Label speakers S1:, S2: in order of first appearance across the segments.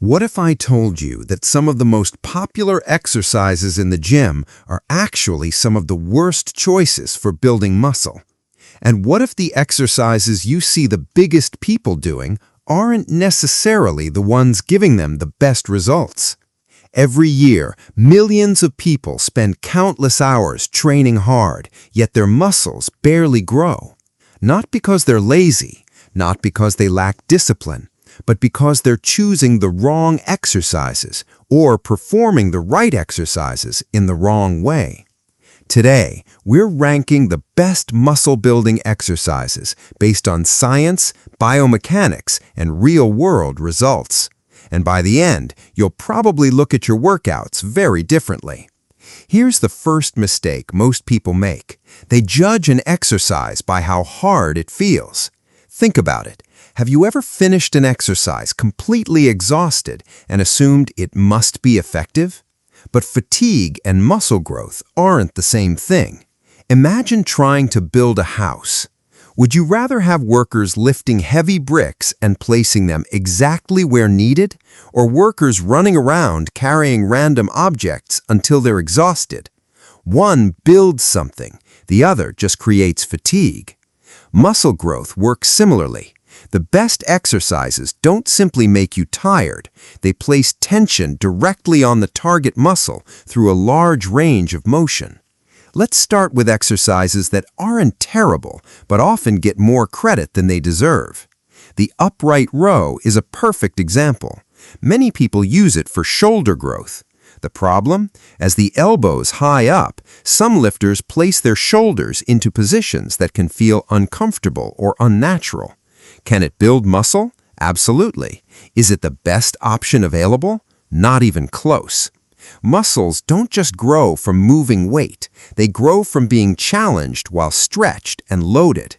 S1: What if I told you that some of the most popular exercises in the gym are actually some of the worst choices for building muscle? And what if the exercises you see the biggest people doing aren't necessarily the ones giving them the best results? Every year, millions of people spend countless hours training hard, yet their muscles barely grow. Not because they're lazy, not because they lack discipline, but because they're choosing the wrong exercises or performing the right exercises in the wrong way. Today, we're ranking the best muscle-building exercises based on science, biomechanics, and real-world results. And by the end, you'll probably look at your workouts very differently. Here's the first mistake most people make. They judge an exercise by how hard it feels. Think about it. Have you ever finished an exercise completely exhausted and assumed it must be effective? But fatigue and muscle growth aren't the same thing. Imagine trying to build a house. Would you rather have workers lifting heavy bricks and placing them exactly where needed, or workers running around carrying random objects until they're exhausted? One builds something, the other just creates fatigue. Muscle growth works similarly. The best exercises don't simply make you tired. They place tension directly on the target muscle through a large range of motion. Let's start with exercises that aren't terrible, but often get more credit than they deserve. The upright row is a perfect example. Many people use it for shoulder growth. The problem? As the elbow's high up, some lifters place their shoulders into positions that can feel uncomfortable or unnatural. Can it build muscle? Absolutely. Is it the best option available? Not even close. Muscles don't just grow from moving weight. They grow from being challenged while stretched and loaded.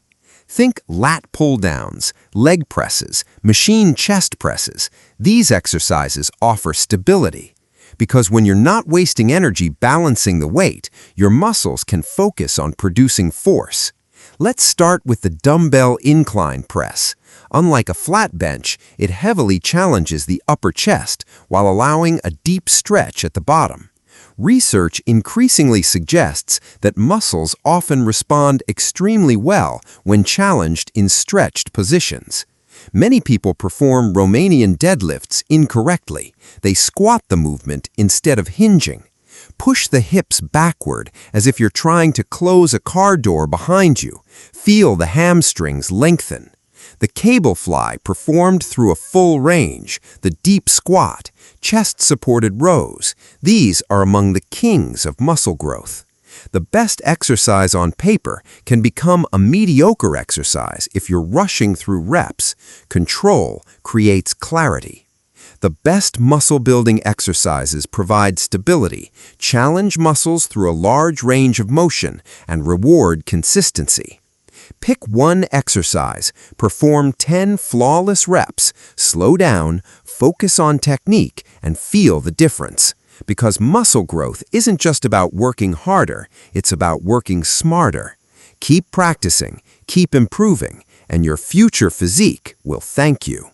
S1: Think lat pull-downs, leg presses, machine chest presses. These exercises offer stability. Because when you're not wasting energy balancing the weight, your muscles can focus on producing force. Let's start with the dumbbell incline press. Unlike a flat bench, it heavily challenges the upper chest while allowing a deep stretch at the bottom. Research increasingly suggests that muscles often respond extremely well when challenged in stretched positions. Many people perform Romanian deadlifts incorrectly. They squat the movement instead of hinging. Push the hips backward as if you're trying to close a car door behind you. Feel the hamstrings lengthen. The cable fly performed through a full range, the deep squat, chest-supported rows. These are among the kings of muscle growth. The best exercise on paper can become a mediocre exercise if you're rushing through reps. Control creates clarity. The best muscle-building exercises provide stability, challenge muscles through a large range of motion, and reward consistency. Pick one exercise, perform 10 flawless reps, slow down, focus on technique, and feel the difference. Because muscle growth isn't just about working harder, it's about working smarter. Keep practicing, keep improving, and your future physique will thank you.